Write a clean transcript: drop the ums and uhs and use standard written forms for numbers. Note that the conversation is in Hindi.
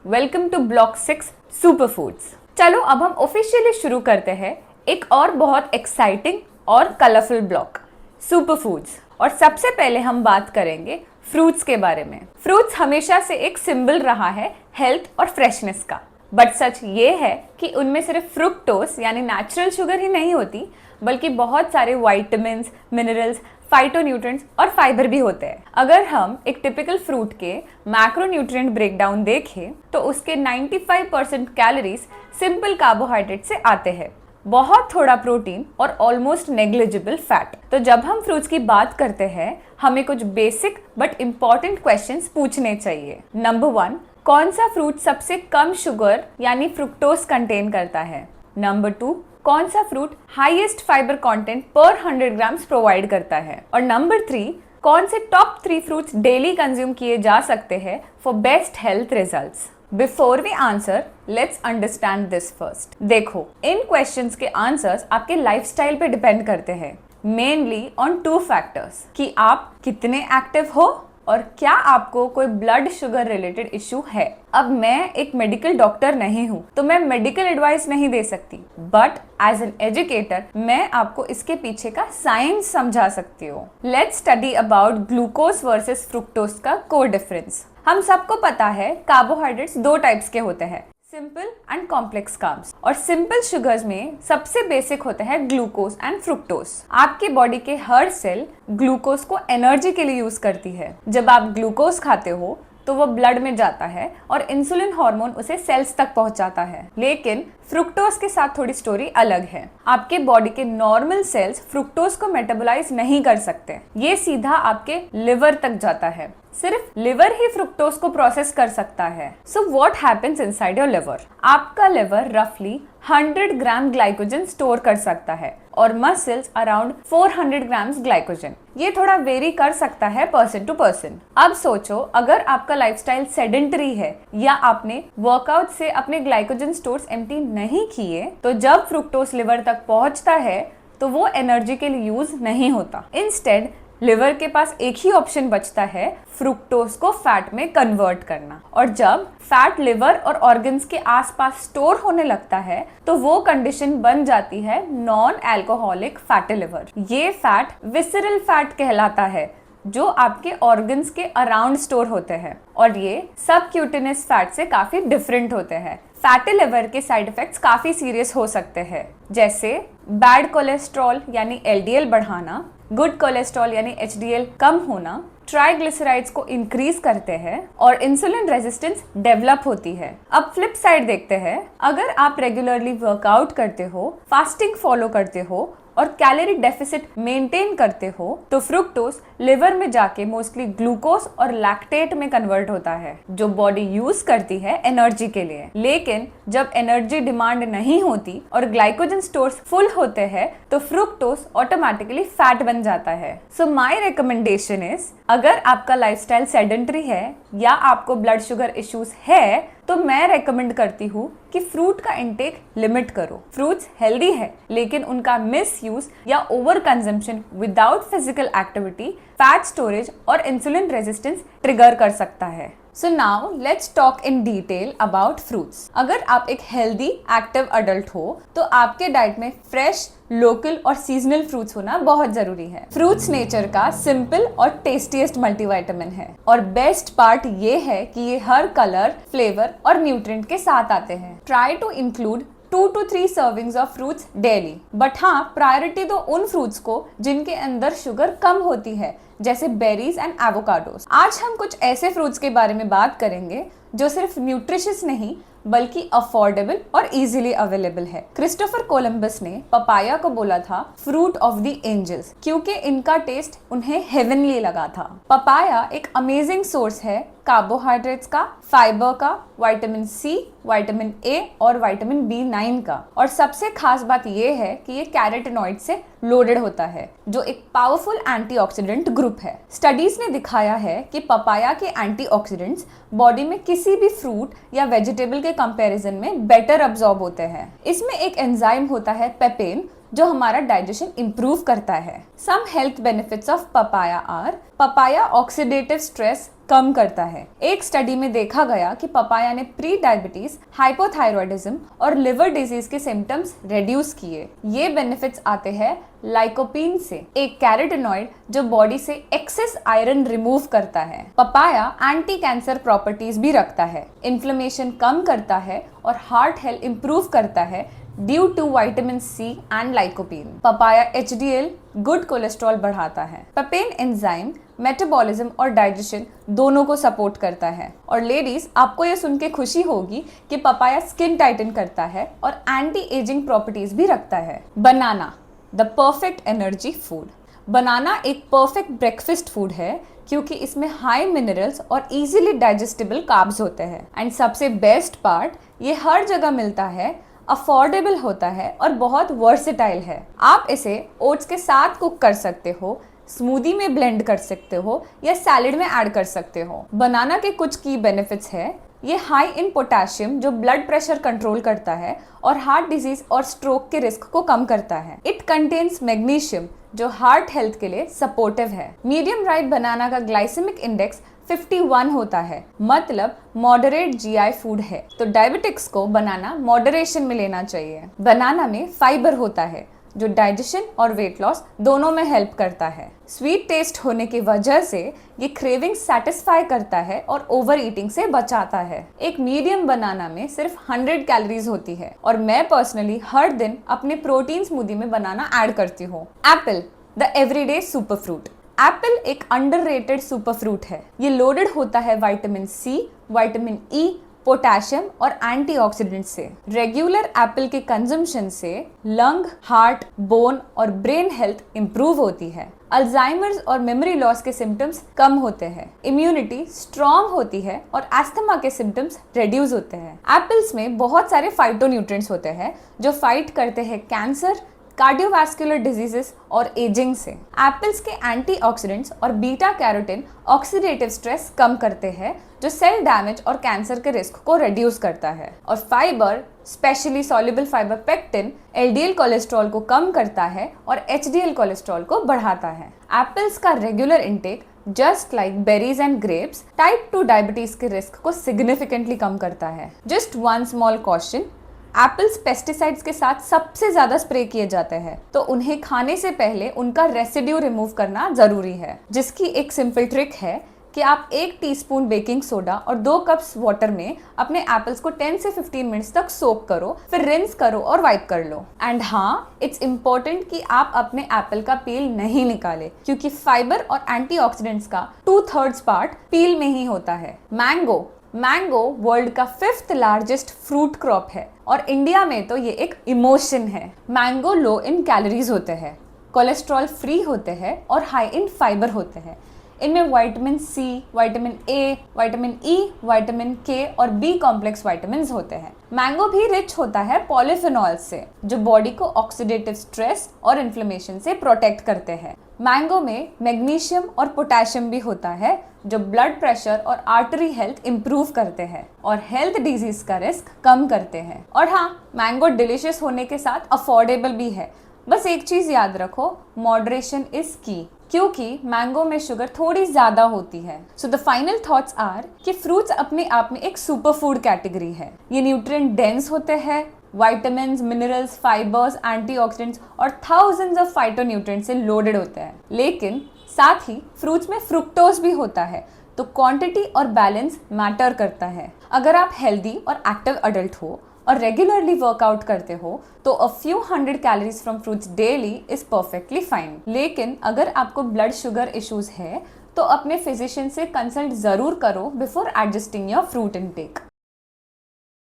Welcome to block 6 super foods. चलो अब हम ऑफिशियली शुरू करते हैं एक और बहुत एक्साइटिंग और कलरफुल ब्लॉक सुपर फूड्स। और सबसे पहले हम बात करेंगे फ्रूट्स के बारे में। फ्रूट्स हमेशा से एक सिंबल रहा है हेल्थ और फ्रेशनेस का, बट सच ये है कि उनमें सिर्फ फ्रुक्टोज यानी नेचुरल शुगर ही नहीं होती, बल्कि बहुत सारे विटामिन्स, मिनरल्स, फाइटोन्यूट्रिएंट्स और फाइबर भी होते हैं। अगर हम एक टिपिकल फ्रूट के मैक्रोन्यूट्रिएंट ब्रेकडाउन देखें तो उसके 95% कैलोरीज सिंपल कार्बोहाइड्रेट से आते हैं, बहुत थोड़ा प्रोटीन और ऑलमोस्ट नेग्लिजिबल फैट। तो जब हम फ्रूट्स की बात करते हैं हमें कुछ बेसिक बट इम्पॉर्टेंट क्वेश्चंस पूछने चाहिए। नंबर 1, कौन सा फ्रूट सबसे कम शुगर यानी फ्रुक्टोज कंटेन करता है? नंबर 2, कौन सा फ्रूट हाईएस्ट फाइबर कंटेंट पर 100 ग्राम्स प्रोवाइड करता है? और नंबर 3, कौन से टॉप 3 फ्रूट्स डेली कंज्यूम किए जा सकते हैं for best health results? Before we answer, let's understand this first. देखो, इन क्वेश्चंस के आंसर्स आपके लाइफस्टाइल पे डिपेंड करते हैं, मेनली ऑन 2 फैक्टर्स कि आप कितने एक्टिव हो और क्या आपको कोई ब्लड शुगर रिलेटेड इशू है। अब मैं एक मेडिकल डॉक्टर नहीं हूँ तो मैं मेडिकल एडवाइस नहीं दे सकती, बट एज एन एजुकेटर मैं आपको इसके पीछे का साइंस समझा सकती हूँ। Let's study about glucose versus fructose का कोर डिफरेंस। हम सबको पता है कार्बोहाइड्रेट्स 2 टाइप्स के होते हैं, सिंपल एंड कॉम्प्लेक्स कार्ब्स। और सिंपल शुगर्स में सबसे बेसिक होते हैं ग्लूकोज एंड फ्रुक्टोज। आपके बॉडी के हर सेल ग्लूकोज को एनर्जी के लिए यूज करती है। जब आप ग्लूकोज खाते हो तो वो ब्लड में जाता है और इंसुलिन हार्मोन उसे सेल्स तक पहुंचाता है। लेकिन फ्रुक्टोज के साथ थोड़ी स्टोरी अलग है। आपके बॉडी के नॉर्मल सेल्स फ्रुक्टोज को मेटाबोलाइज नहीं कर सकते, ये सीधा आपके लिवर तक जाता है। सिर्फ लिवर ही फ्रुक्टोज को प्रोसेस कर सकता है। So what happens inside your liver? आपका लिवर रफली 100 ग्राम ग्लाइकोजन स्टोर कर सकता है और मसल्स अराउंड 400 ग्राम्स ग्लाइकोजन। ये थोड़ा वेरी कर सकता है पर्सन टू पर्सन। अब सोचो, अगर आपका लाइफस्टाइल सेडेंटरी है या आपने वर्कआउट से अपने ग्लाइकोजन स्टोर्स एम्प्टी नहीं किए, तो जब फ्रुक्टोज लिवर तक पहुंचता है तो वो एनर्जी के लिए यूज नहीं होता। इंस्टेड लिवर के पास एक ही ऑप्शन बचता है, फ्रुक्टोज को फैट में कन्वर्ट करना। और जब फैट लिवर और ऑर्गन्स के आसपास स्टोर होने लगता है तो वो कंडीशन बन जाती है नॉन अल्कोहलिक फैटी लिवर। ये फैट विसरल फैट कहलाता है, जो आपके ऑर्गन्स के अराउंड स्टोर होते हैं और ये सबक्यूटेनियस फैट से काफी डिफरेंट होते हैं। फैटी लिवर के साइड इफेक्ट्स काफी सीरियस हो सकते हैं, जैसे बैड कोलेस्ट्रॉल यानी एलडीएल बढ़ाना, गुड कोलेस्ट्रॉल यानी एचडीएल कम होना, ट्राइग्लिसराइड्स को इंक्रीज करते हैं और इंसुलिन रेजिस्टेंस डेवलप होती है। अब फ्लिप साइड देखते हैं, अगर आप रेगुलरली वर्कआउट करते हो, फास्टिंग फॉलो करते हो और कैलोरी डेफिसिट मेंटेन करते हो तो फ्रुक्टोज लिवर में जाके मोस्टली ग्लूकोज और लैक्टेट में कन्वर्ट होता है, जो बॉडी यूज करती है एनर्जी के लिए। लेकिन जब एनर्जी डिमांड नहीं होती और ग्लाइकोजन स्टोर्स फुल होते हैं तो फ्रुक्टोज ऑटोमेटिकली फैट बन जाता है। सो माय रिकमेंडेशन इज, अगर आपका लाइफस्टाइल सेडेंटरी है या आपको ब्लड शुगर इश्यूज है तो मैं रेकमेंड करती हूँ कि फ्रूट का इंटेक लिमिट करो। फ्रूट्स हेल्दी है, लेकिन उनका मिस यूज या over consumption without physical activity fat storage और इंसुलिन रेजिस्टेंस ट्रिगर कर सकता है। So now let's talk in detail about fruits. अगर आप एक हेल्दी एक्टिव अडल्ट हो तो आपके डाइट में फ्रेश, लोकल और सीजनल फ्रूट्स होना बहुत जरूरी है। फ्रूट्स नेचर का सिंपल और टेस्टीएस्ट मल्टीविटामिन है और बेस्ट पार्ट ये है कि ये हर कलर, फ्लेवर और न्यूट्रिएंट के साथ आते हैं। Try to include 2 to 3 servings of fruits daily, but हाँ, प्रायोरिटी दो उन फ्रूट्स को जिनके अंदर शुगर कम होती है, जैसे बेरीज एंड एवोकाडोस। आज हम कुछ ऐसे फ्रूट्स के बारे में बात करेंगे जो सिर्फ न्यूट्रिशियस नहीं बल्कि अफोर्डेबल और इजीली अवेलेबल है। क्रिस्टोफर कोलंबस ने पपाया को बोला था फ्रूट ऑफ द एंजल्स, क्योंकि इनका टेस्ट उन्हें हेवनली लगा था। पपाया एक अमेजिंग सोर्स है कार्बोहाइड्रेट्स का, फाइबर का, विटामिन सी, विटामिन ए और विटामिन B9 का। और सबसे खास बात यह है कि ये कैरोटीनॉइड से लोडेड होता है, जो एक पावरफुल एंटीऑक्सीडेंट ग्रुप है। स्टडीज ने दिखाया है कि पपाया के एंटीऑक्सीडेंट्स बॉडी में किसी भी फ्रूट या वेजिटेबल के कंपैरिजन में बेटर अब्सॉर्ब होते हैं। इसमें एक एंजाइम होता है पेपेन, जो हमारा डाइजेशन इंप्रूव करता है। Some health benefits of papaya are, papaya oxidative stress कम करता है। एक स्टडी में देखा गया कि पपाया ने प्री डायबिटीज, हाइपोथायरॉयडिज्म और लिवर डिजीज के सिम्टम्स रिड्यूस किए। ये बेनिफिट्स आते हैं लाइकोपीन से, एक कैरोटीनॉइड जो बॉडी से एक्सेस आयरन रिमूव करता है। पपाया एंटी कैंसर प्रॉपर्टीज भी रखता है, इन्फ्लेमेशन कम करता है और हार्ट हेल्थ इंप्रूव करता है due to vitamin C and lycopene. Papaya HDL good cholesterol बढ़ाता है। पेपेन एंजाइम मेटाबॉलिज्म और डाइजेशन दोनों को सपोर्ट करता है। और लेडीज, आपको ये सुन के खुशी होगी कि पपाया स्किन टाइटन करता है और एंटी एजिंग प्रॉपर्टीज भी रखता है। बनाना द परफेक्ट एनर्जी फूड। बनाना एक परफेक्ट ब्रेकफास्ट फूड है क्योंकि इसमें हाई मिनरल्स और इजीली डाइजेस्टेबल कार्ब्स होते हैं। एंड सबसे बेस्ट पार्ट, ये हर जगह मिलता है, अफोर्डेबल होता है और बहुत वर्सेटाइल है। आप इसे ओट्स के साथ कुक कर सकते हो, स्मूदी में ब्लेंड कर सकते हो या सैलेड में ऐड कर सकते हो। बनाना के कुछ की बेनिफिट्स है, ये हाई इन पोटेशियम जो ब्लड प्रेशर कंट्रोल करता है और हार्ट डिजीज और स्ट्रोक के रिस्क को कम करता है। इट कंटेन्स मैग्नीशियम जो हार्ट हेल्थ के लिए सपोर्टिव है। मीडियम राइप बनाना का ग्लाइसेमिक इंडेक्स 51 होता है, मतलब मॉडरेट जीआई फूड है। तो डायबिटिक्स को बनाना मॉडरेशन में लेना चाहिए। बनाना में फाइबर होता है जो डाइजेशन और वेट लॉस दोनों में हेल्प करता है। स्वीट टेस्ट होने की वजह से ये क्रेविंग सेटिस्फाई करता है और ओवर ईटिंग से बचाता है। एक मीडियम बनाना में सिर्फ 100 कैलोरीज होती है और मैं पर्सनली हर दिन अपने प्रोटीन स्मूदी में बनाना ऐड करती हूँ। Apple the everyday super fruit. Apple एक अंडररेटेड सुपर फ्रूट है। ये लोडेड होता है vitamin C, vitamin E, potassium और एंटीऑक्सीडेंट से। रेगुलर एप्पल के कंजम्पशन से लंग, हार्ट, बोन और ब्रेन हेल्थ इंप्रूव होती है। अल्जाइमर्स और मेमोरी लॉस के सिम्टम्स कम होते हैं, इम्यूनिटी स्ट्रॉन्ग होती है और एस्थमा के सिम्टम्स रिड्यूस होते हैं। एप्पल्स में बहुत सारे फाइटोन्यूट्रिएंट्स होते हैं जो फाइट करते हैं कैंसर, कार्डियोवास्कुलर डिजीजेस और एजिंग से। एप्पल्स के एंटीऑक्सीडेंट्स और बीटा कैरोटीन ऑक्सीडेटिव स्ट्रेस कम करते हैं जो सेल डैमेज और कैंसर के रिस्क को रिड्यूस करता है। और fibre, specially soluble fibre pectin, LDL cholesterol को कम करता है और एचडीएल कोलेस्ट्रॉल को बढ़ाता है। एप्पल्स का regular intake just like berries and grapes type 2 diabetes के रिस्क को सिग्निफिकेंटली कम करता है। Just one small question, apples pesticides के साथ सबसे ज्यादा स्प्रे किए जाते हैं, तो उन्हें खाने से पहले उनका रेसिड्यू रिमूव करना जरूरी है, जिसकी एक सिंपल ट्रिक है कि आप 1 टीस्पून बेकिंग सोडा और 2 कप्स वाटर में अपने एप्पल्स को 10 से 15 मिनट्स तक सोक करो, फिर रिंस करो और वाइप कर लो। एंड हाँ, इट्स इम्पोर्टेंट कि आप अपने एप्पल का पील नहीं निकालें क्योंकि फाइबर और एंटीऑक्सीडेंट्स का 2/3 पार्ट पील में ही होता है। मैंगो वर्ल्ड का 5th लार्जेस्ट फ्रूट क्रॉप है और इंडिया में तो ये एक इमोशन है। मैंगो लो इन कैलोरीज होते हैं, कोलेस्ट्रॉल फ्री होते हैं और हाई इन फाइबर होते हैं। इनमें vitamin C, vitamin A, vitamin E, vitamin K और बी कॉम्प्लेक्स विटामिन्स होते हैं। मैंगो भी रिच होता है पॉलीफेनॉल से जो बॉडी को ऑक्सीडेटिव स्ट्रेस और इन्फ्लेमेशन से प्रोटेक्ट करते हैं। मैंगो में मैग्नीशियम और पोटेशियम भी होता है जो ब्लड प्रेशर और आर्टरी हेल्थ इंप्रूव करते हैं और हेल्थ डिजीज का रिस्क कम करते हैं। और हाँ, मैंगो डिलीशियस होने के साथ अफोर्डेबल भी है। बस एक चीज याद रखो, मॉडरेशन इज की, क्योंकि मैंगो में शुगर थोड़ी ज्यादा होती है। So the final thoughts are कि फ्रूट्स अपने आप में एक सुपर फूड कैटेगरी है। ये न्यूट्रिएंट डेंस होते हैं, विटामिन्स, मिनरल्स, फाइबर्स, एंटीऑक्सीडेंट्स और थाउजेंड्स ऑफ फाइटोन्यूट्रिएंट्स से लोडेड होते हैं। लेकिन साथ ही फ्रूट्स में फ्रुक्टोज भी होता है, तो क्वांटिटी और बैलेंस मैटर करता है। अगर आप हेल्दी और एक्टिव अडल्ट हो और रेगुलरली वर्कआउट करते हो तो a few 100 calories from fruits daily is perfectly fine. लेकिन अगर आपको ब्लड शुगर इश्यूज है तो अपने फिजिशियन से कंसल्ट जरूर करो before adjusting your fruit intake.